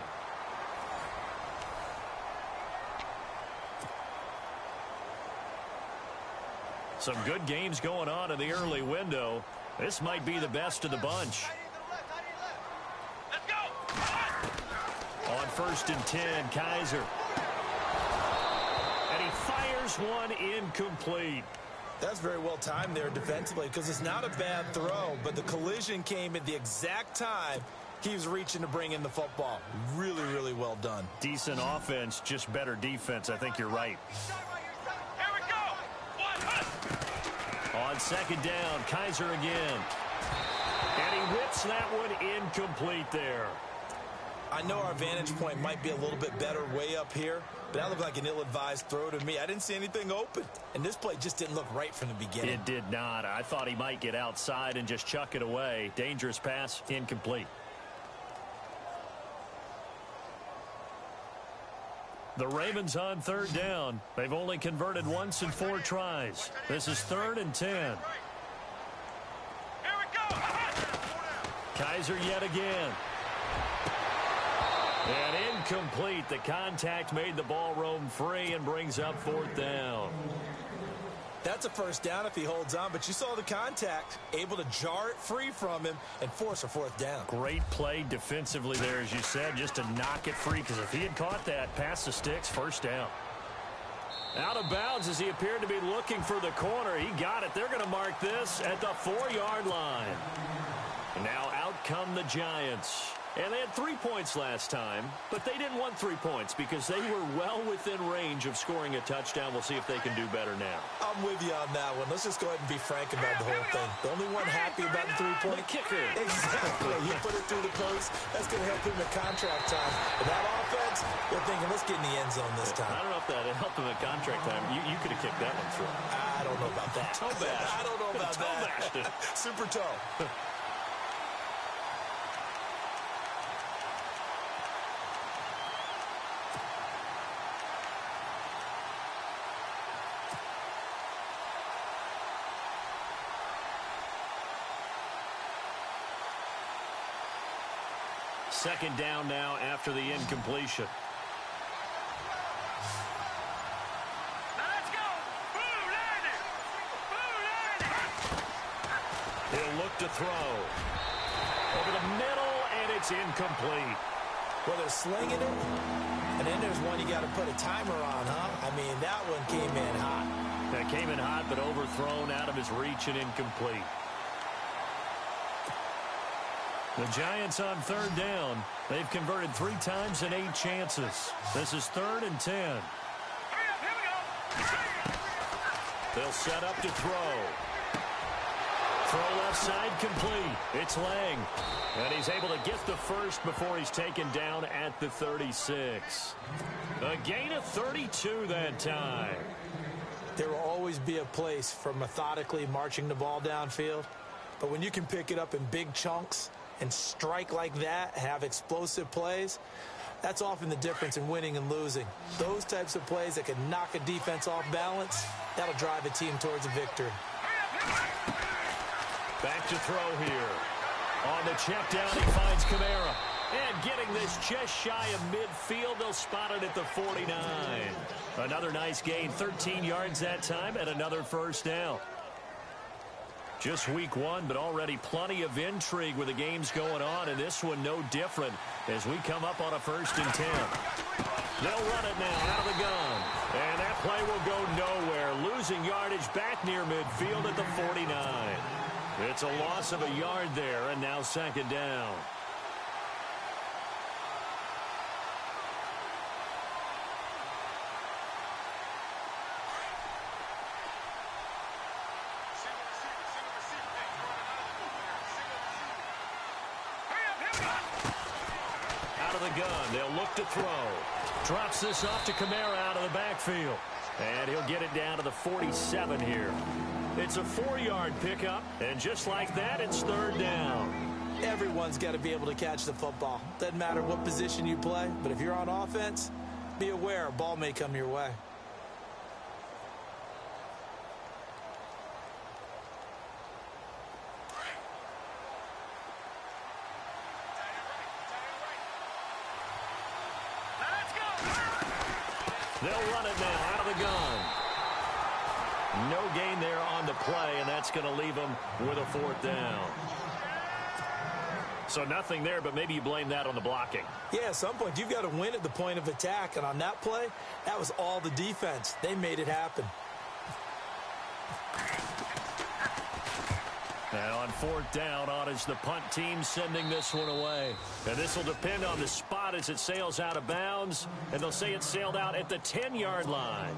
B: Some good games going on in the early window. This might be the best of the bunch.
D: Let's go!
B: On 1st and 10, Kaiser. And he fires one incomplete.
C: That's very well timed there defensively because it's not a bad throw, but the collision came at the exact time he was reaching to bring in the football. Really, really well done.
B: Decent offense, just better defense. I think you're right.
D: Here we go.
B: On second down, Kaiser again. And he whips that one incomplete there.
C: I know our vantage point might be a little bit better way up here, but that looked like an ill-advised throw to me. I didn't see anything open, and this play just didn't look right from the beginning.
B: It did not. I thought he might get outside and just chuck it away. Dangerous pass, incomplete. The Ravens on third down. They've only converted once in 4 tries. This is 3rd and 10.
D: Here we go.
B: Kaiser yet again. And incomplete. The contact made the ball roam free and brings up 4th down.
C: That's a first down if he holds on, but you saw the contact, able to jar it free from him and force a 4th down.
B: Great play defensively there, as you said, just to knock it free, because if he had caught that, past the sticks, first down. Out of bounds as he appeared to be looking for the corner. He got it. They're going to mark this at the 4-yard line. And now out come the Giants. And they had 3 points last time, but they didn't want 3 points because they were well within range of scoring a touchdown. We'll see if they can do better now.
C: I'm with you on that one. Let's just go ahead and be frank about the whole thing. The only one happy about the 3-point
B: kicker.
C: Exactly. He put it through the post. That's going to help him at contract time. But that offense, they're thinking, let's get in the end zone this time.
B: I don't know if that helped him at contract time. You could have kicked that one through.
C: I don't know about that.
B: Toe bash.
C: I don't know about
B: Toe bashed it.
C: that. Super toe.
B: Second down now after the incompletion.
D: Now let's go. Boo, landed. Boo, landed.
B: He'll look to throw. Over the middle, and it's incomplete.
C: Well, they're slinging it, and then there's one you got to put a timer on, huh? I mean, that one came in hot.
B: That came in hot, but overthrown, out of his reach and incomplete. The Giants on third down. They've converted 3 times and 8 chances. This is 3rd and 10.
D: Hurry up, here we go.
B: They'll set up to throw. Throw left side complete. It's Lang. And he's able to get the first before he's taken down at the 36. A gain of 32 that time.
C: There will always be a place for methodically marching the ball downfield. But when you can pick it up in big chunks and strike like that, have explosive plays, that's often the difference in winning and losing. Those types of plays that can knock a defense off balance, that'll drive a team towards a victory.
B: Back to throw here. On the check down, he finds Kamara. And getting this just shy of midfield, they'll spot it at the 49. Another nice gain, 13 yards that time, and another first down. Just week 1, but already plenty of intrigue with the games going on, and this one no different as we come up on a 1st and 10. They'll run it now out of the gun, and that play will go nowhere, losing yardage back near midfield at the 49. It's a loss of a yard there, and now 2nd down. Out of the gun, they'll look to throw. Drops this off to Kamara out of the backfield. And he'll get it down to the 47 here. It's a 4-yard pickup, and just like that, it's 3rd down.
C: Everyone's got to be able to catch the football. Doesn't matter what position you play, but if you're on offense, be aware a ball may come your way.
B: They'll run it now out of the gun. No gain there on the play, and that's going to leave them with a 4th down. So nothing there, but maybe you blame that on the blocking.
C: Yeah, at some point, you've got to win at the point of attack, and on that play, that was all the defense. They made it happen.
B: And on fourth down, on is the punt team sending this one away. And this will depend on the spot as it sails out of bounds. And they'll say it sailed out at the 10-yard line.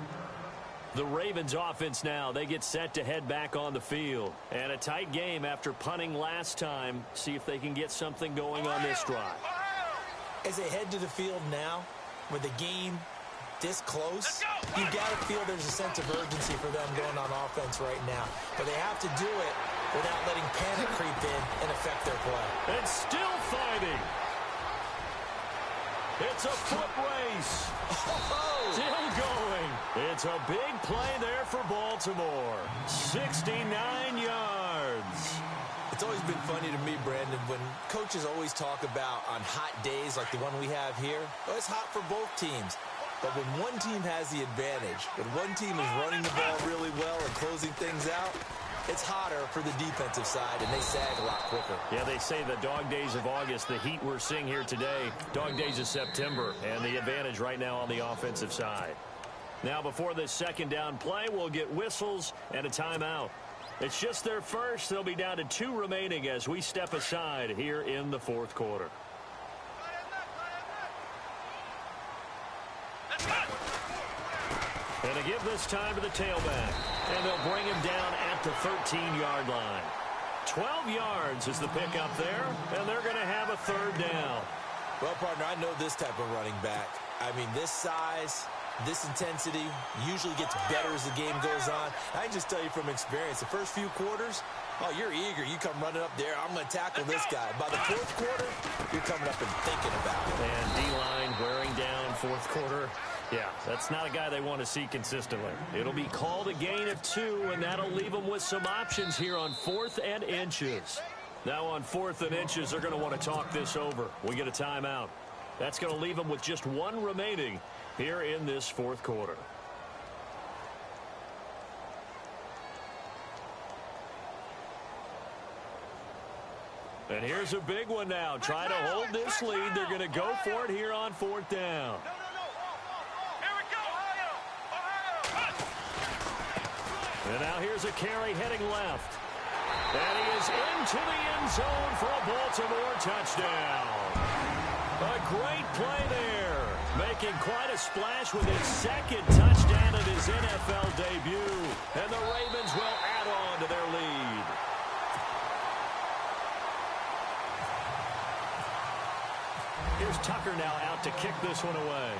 B: The Ravens offense now, they get set to head back on the field. And a tight game after punting last time. See if they can get something going on this drive.
C: As they head to the field now, with the game this close, you got to feel there's a sense of urgency for them going on offense right now. But they have to do it without letting panic creep in and affect their play.
B: And still fighting. It's a foot race.
C: Oh.
B: Still going. It's a big play there for Baltimore. 69 yards.
C: It's always been funny to me, Brandon, when coaches always talk about on hot days like the one we have here. Well, it's hot for both teams. But when one team has the advantage, when one team is running the ball really well and closing things out, it's hotter for the defensive side, and they sag a lot quicker.
B: Yeah, they say the dog days of August, the heat we're seeing here today, dog days of September, and the advantage right now on the offensive side. Now, before this second down play, we'll get whistles and a timeout. It's just their first. They'll be down to 2 remaining as we step aside here in the fourth quarter. And a give this time to the tailback. And they'll bring him down at the 13-yard line. 12 yards is the pickup there, and they're going to have a third down.
C: Well, partner, I know this type of running back. I mean, this size, this intensity usually gets better as the game goes on. I can just tell you from experience, the first few quarters, oh, you're eager. You come running up there. I'm going to tackle this guy. By the fourth quarter, you're coming up and thinking about it.
B: And D-line wearing down fourth quarter. Yeah, that's not a guy they want to see consistently. It'll be called a gain of 2, and that'll leave them with some options here on 4th and inches. Now on 4th and inches, they're going to want to talk this over. We get a timeout. That's going to leave them with just 1 remaining here in this fourth quarter. And here's a big one now. Try to hold this lead. They're going to go for it here on 4th down. And now here's a carry heading left. And he is into the end zone for a Baltimore touchdown. A great play there. Making quite a splash with his second touchdown of his NFL debut. And the Ravens will add on to their lead. Here's Tucker now out to kick this one away.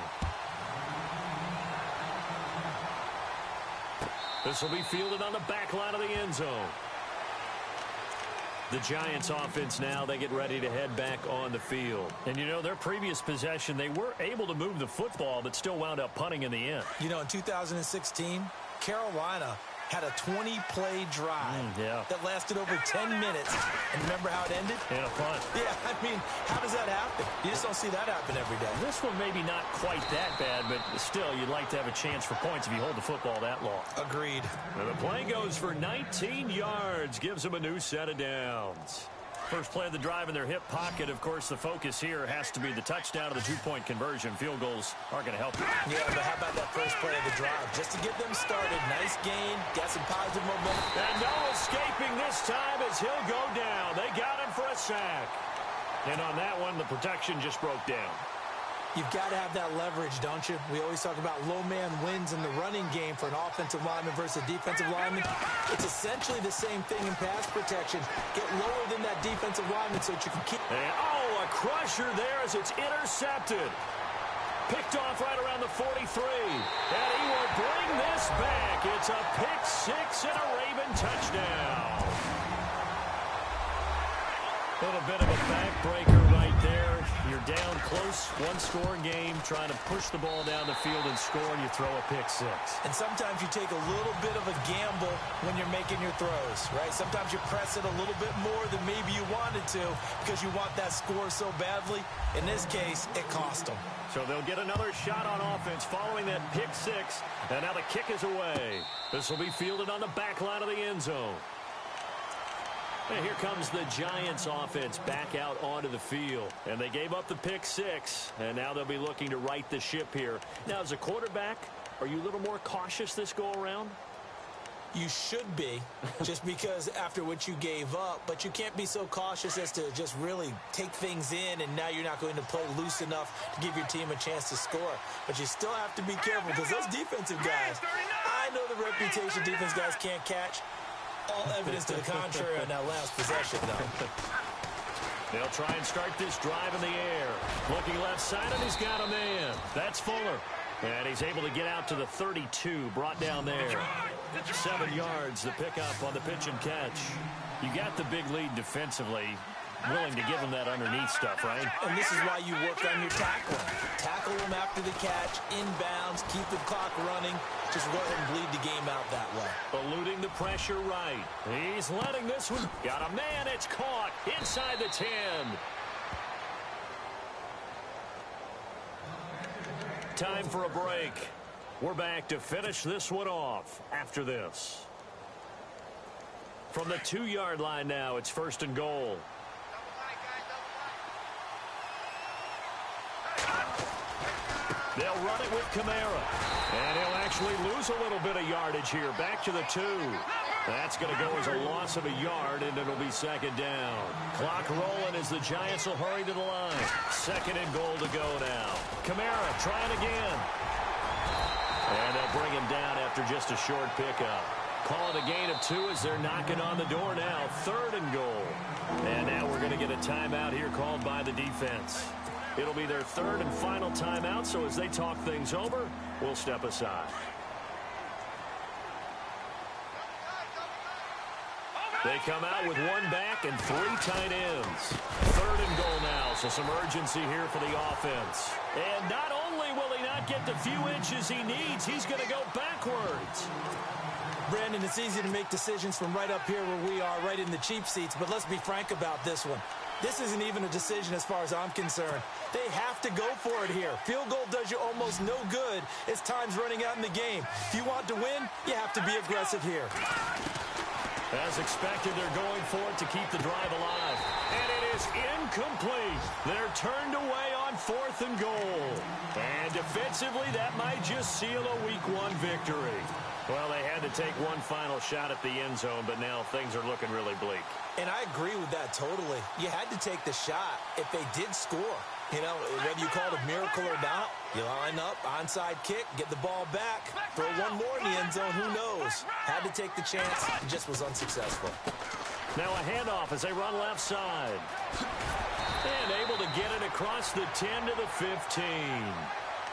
B: This will be fielded on the back line of the end zone. The Giants offense now, they get ready to head back on the field. And, you know, their previous possession, they were able to move the football, but still wound up punting in the end.
C: You know, in 2016, Carolina had a 20-play drive that lasted over 10 minutes. And remember how it ended?
B: In a punt.
C: Yeah, I mean, how does that happen? You just don't see that happen every day.
B: This one maybe not quite that bad, but still, you'd like to have a chance for points if you hold the football that long.
C: Agreed.
B: And the play goes for 19 yards, gives them a new set of downs. First play of the drive in their hip pocket. Of course, the focus here has to be the touchdown of the 2-point conversion. Field goals aren't going to help you.
C: Yeah, but how about that first play of the drive? Just to get them started. Nice gain. Got some positive momentum.
B: And no escaping this time as he'll go down. They got him for a sack. And on that one, the protection just broke down.
C: You've got to have that leverage, don't you? We always talk about low man wins in the running game for an offensive lineman versus a defensive lineman. It's essentially the same thing in pass protection. Get lower than that defensive lineman so that you can keep...
B: And, a crusher there as it's intercepted. Picked off right around the 43. And he will bring this back. It's a pick 6 and a Raven touchdown. A little bit of a backbreaker right there. You're down close, one-score game, trying to push the ball down the field and score, and you throw a pick 6.
C: And sometimes you take a little bit of a gamble when you're making your throws, right? Sometimes you press it a little bit more than maybe you wanted to because you want that score so badly. In this case, it cost them.
B: So they'll get another shot on offense following that pick 6, and now the kick is away. This will be fielded on the back line of the end zone. And here comes the Giants offense back out onto the field. And they gave up the pick 6, and now they'll be looking to right the ship here. Now, as a quarterback, are you a little more cautious this go-around?
C: You should be, just because after what you gave up, but you can't be so cautious as to just really take things in, and now you're not going to play loose enough to give your team a chance to score. But you still have to be careful, because those defensive guys, I know the reputation defense guys can't catch. All evidence to the contrary on that last possession, though.
B: They'll try and start this drive in the air. Looking left side, and he's got a man. That's Fuller. And he's able to get out to the 32, brought down there. 7 yards, the pickup on the pitch and catch. You got the big lead defensively. Willing to give him that underneath stuff, right?
C: And this is why you work on your tackling. Tackle him after the catch, inbounds, keep the clock running. Just go ahead and bleed the game out that way.
B: Eluding the pressure right. He's letting this one. Got a man. It's caught inside the 10. Time for a break. We're back to finish this one off after this. From the 2-yard line now, it's 1st and goal. They'll run it with Kamara. And he'll actually lose a little bit of yardage here. Back to the 2. That's going to go as a loss of a yard, and it'll be 2nd down. Clock rolling as the Giants will hurry to the line. 2nd and goal to go now. Kamara trying again. And they'll bring him down after just a short pickup. Call it a gain of 2 as they're knocking on the door now. 3rd and goal. And now we're going to get a timeout here called by the defense. It'll be their 3rd and final timeout, so as they talk things over, we'll step aside. They come out with 1 back and 3 tight ends. 3rd and goal now, so some urgency here for the offense. And not only will he not get the few inches he needs, he's going to go backwards.
C: Brandon, it's easy to make decisions from right up here where we are, right in the cheap seats, but let's be frank about this one. This isn't even a decision as far as I'm concerned. They have to go for it here. Field goal does you almost no good as time's running out in the game. If you want to win, you have to be aggressive here.
B: As expected, they're going for it to keep the drive alive. And it is incomplete. They're turned away on 4th and goal. And defensively, that might just seal a Week 1 victory. Well, they had to take one final shot at the end zone, but now things are looking really bleak.
C: And I agree with that totally. You had to take the shot if they did score. You know, whether you call it a miracle or not, you line up, onside kick, get the ball back, throw one more in the end zone, who knows? Had to take the chance, it just was unsuccessful.
B: Now a handoff as they run left side. And able to get it across the 10 to the 15.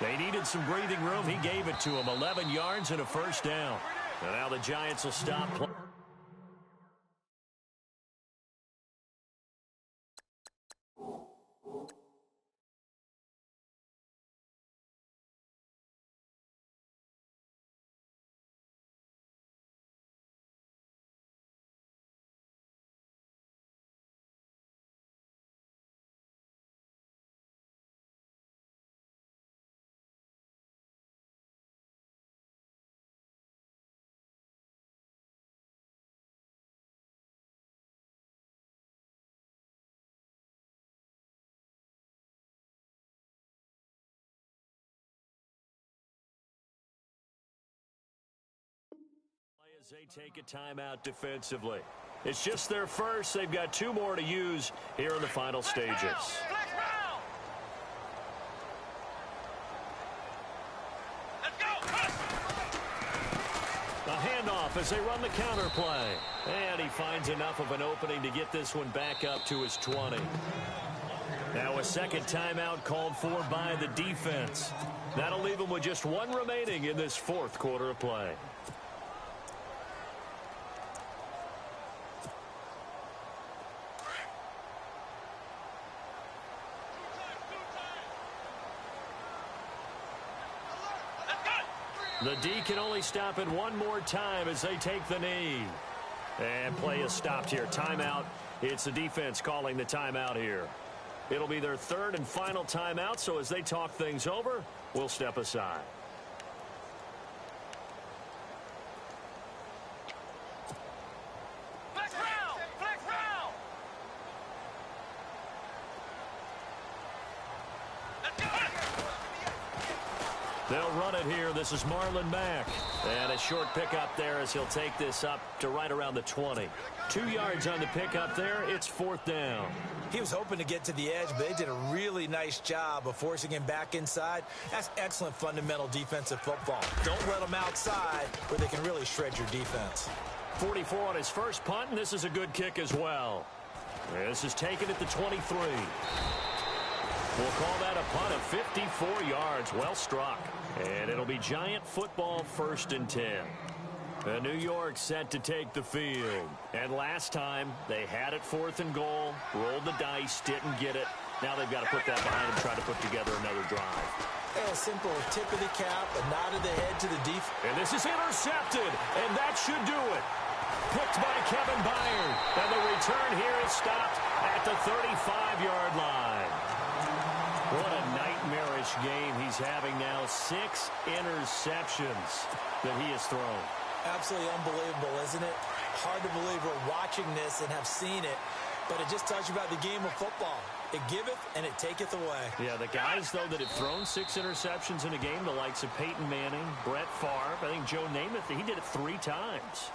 B: They needed some breathing room. He gave it to them. 11 yards and a 1st down. And now the Giants will stop playing. As they take a timeout defensively. It's just their first. They've got 2 more to use here in the final stages. A handoff as they run the counter play. And he finds enough of an opening to get this one back up to his 20. Now a 2nd timeout called for by the defense. That'll leave them with just 1 remaining in this 4th quarter of play. The D can only stop it 1 more time as they take the knee. And play is stopped here. Timeout. It's the defense calling the timeout here. It'll be their 3rd and final timeout, so as they talk things over, we'll step aside. They'll run it here. This is Marlon Mack. And a short pickup there as he'll take this up to right around the 20. 2 yards on the pickup there. It's 4th down.
C: He was hoping to get to the edge, but they did a really nice job of forcing him back inside. That's excellent fundamental defensive football. Don't let them outside where they can really shred your defense.
B: 44 on his first punt, and this is a good kick as well. This is taken at the 23. We'll call that a punt of 54 yards. Well struck. And it'll be Giant football 1st and 10. New York set to take the field. And last time, they had it 4th and goal, rolled the dice, didn't get it. Now they've got to put that behind them, try to put together another drive.
C: A simple tip of the cap, a nod of the head to the defense.
B: And this is intercepted, and that should do it. Picked by Kevin Byard. And the return here is stopped at the 35-yard line. What a nightmarish game he's having now. 6 interceptions that he has thrown.
C: Absolutely unbelievable, isn't it? Hard to believe we're watching this and have seen it, but it just tells you about the game of football. It giveth and it taketh away.
B: Yeah, the guys, though, that have thrown 6 interceptions in a game, the likes of Peyton Manning, Brett Favre, I think Joe Namath, he did it 3 times.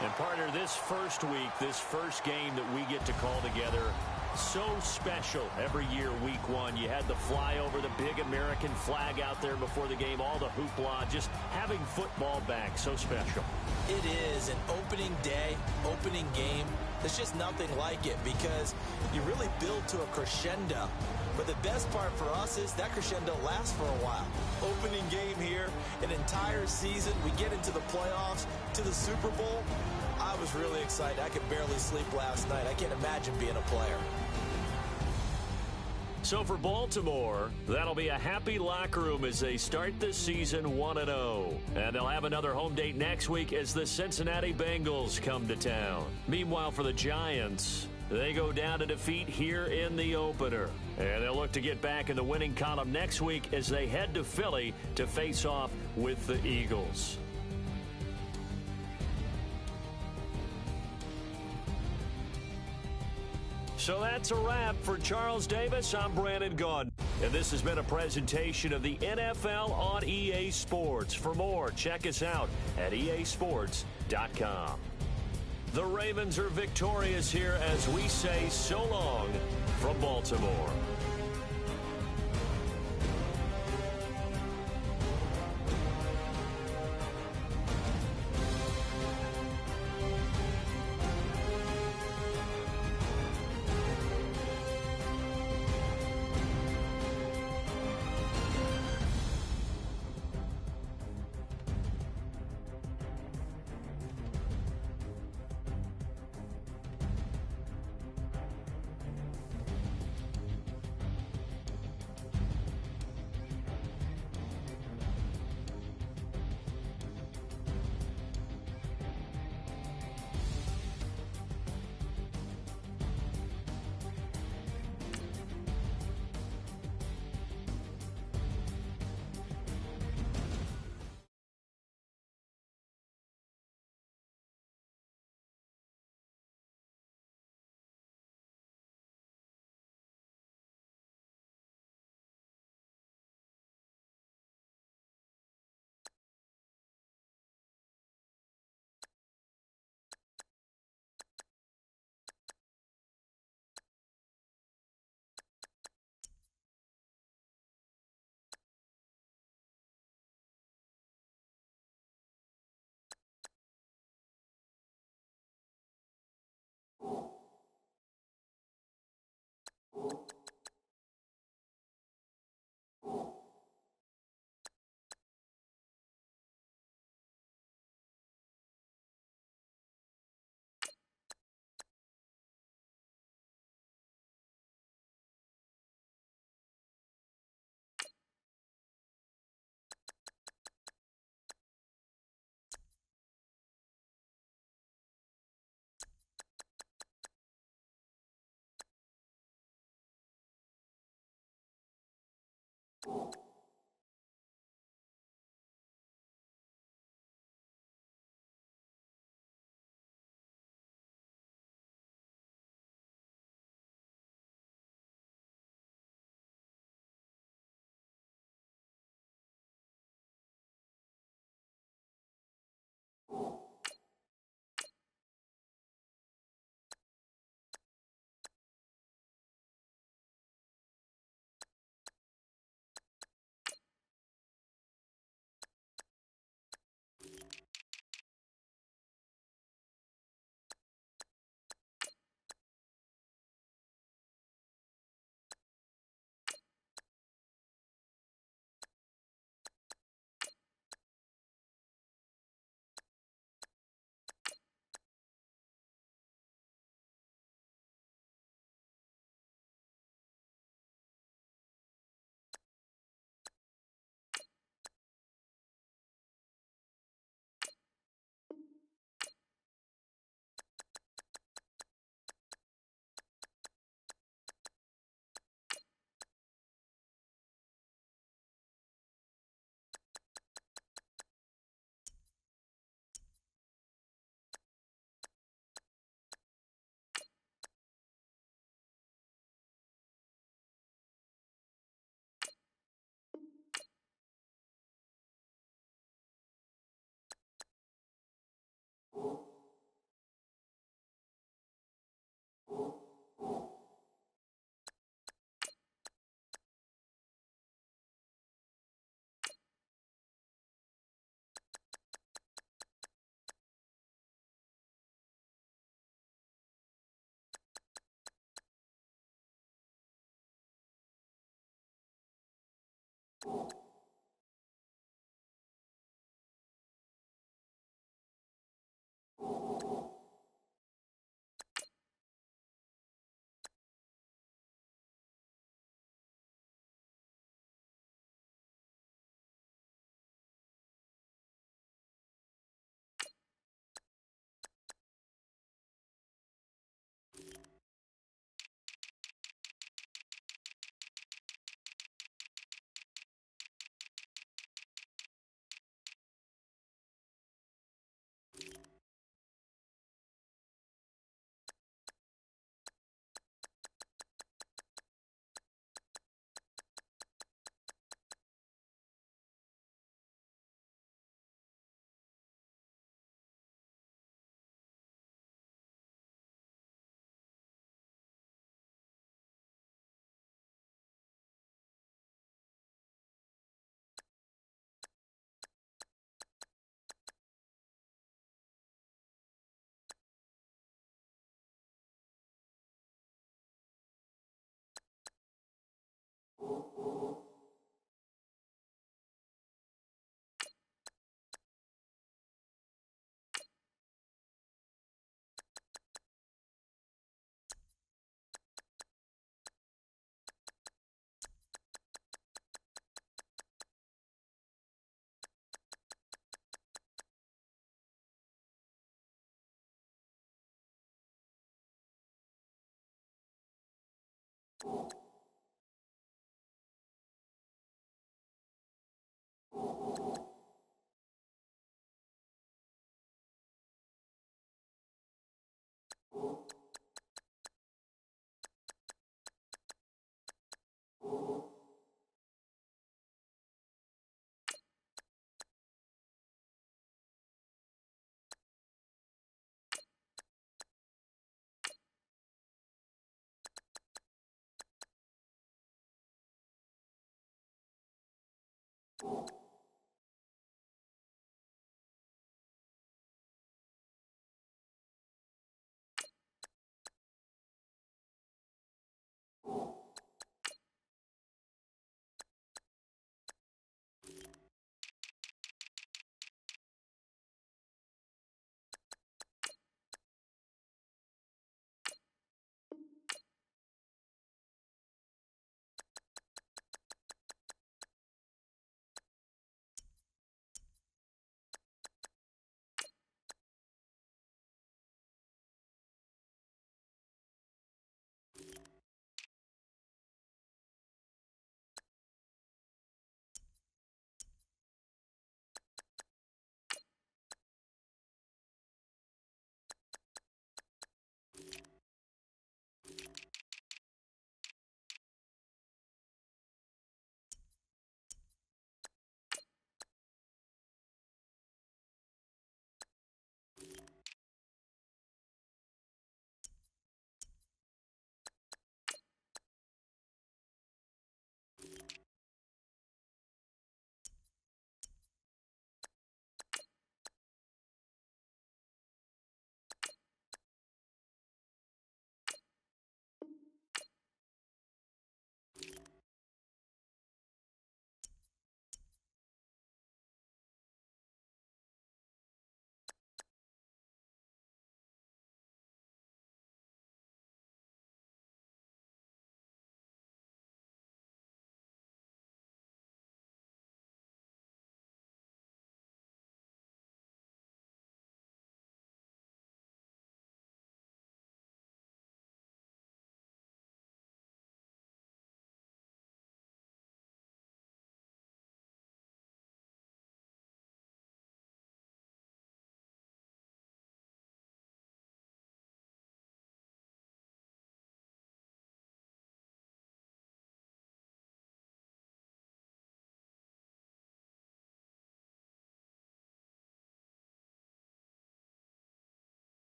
B: And partner, this first week, this first game that we get to call together, so special every year, week 1. You had the flyover, the big American flag out there before the game, all the hoopla, just having football back, so special.
C: It is an opening day, opening game. There's just nothing like it because you really build to a crescendo. But the best part for us is that crescendo lasts for a while. Opening game here, an entire season. We get into the playoffs, to the Super Bowl. I was really excited. I could barely sleep last night. I can't imagine being a player.
B: So for Baltimore, that'll be a happy locker room as they start this season 1-0. And they'll have another home date next week as the Cincinnati Bengals come to town. Meanwhile, for the Giants, they go down to defeat here in the opener. And they'll look to get back in the winning column next week as they head to Philly to face off with the Eagles. So that's a wrap for Charles Davis. I'm Brandon Gaudin. And this has been a presentation of the NFL on EA Sports. For more, check us out at easports.com. The Ravens are victorious here as we say so long from Baltimore.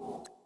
E: you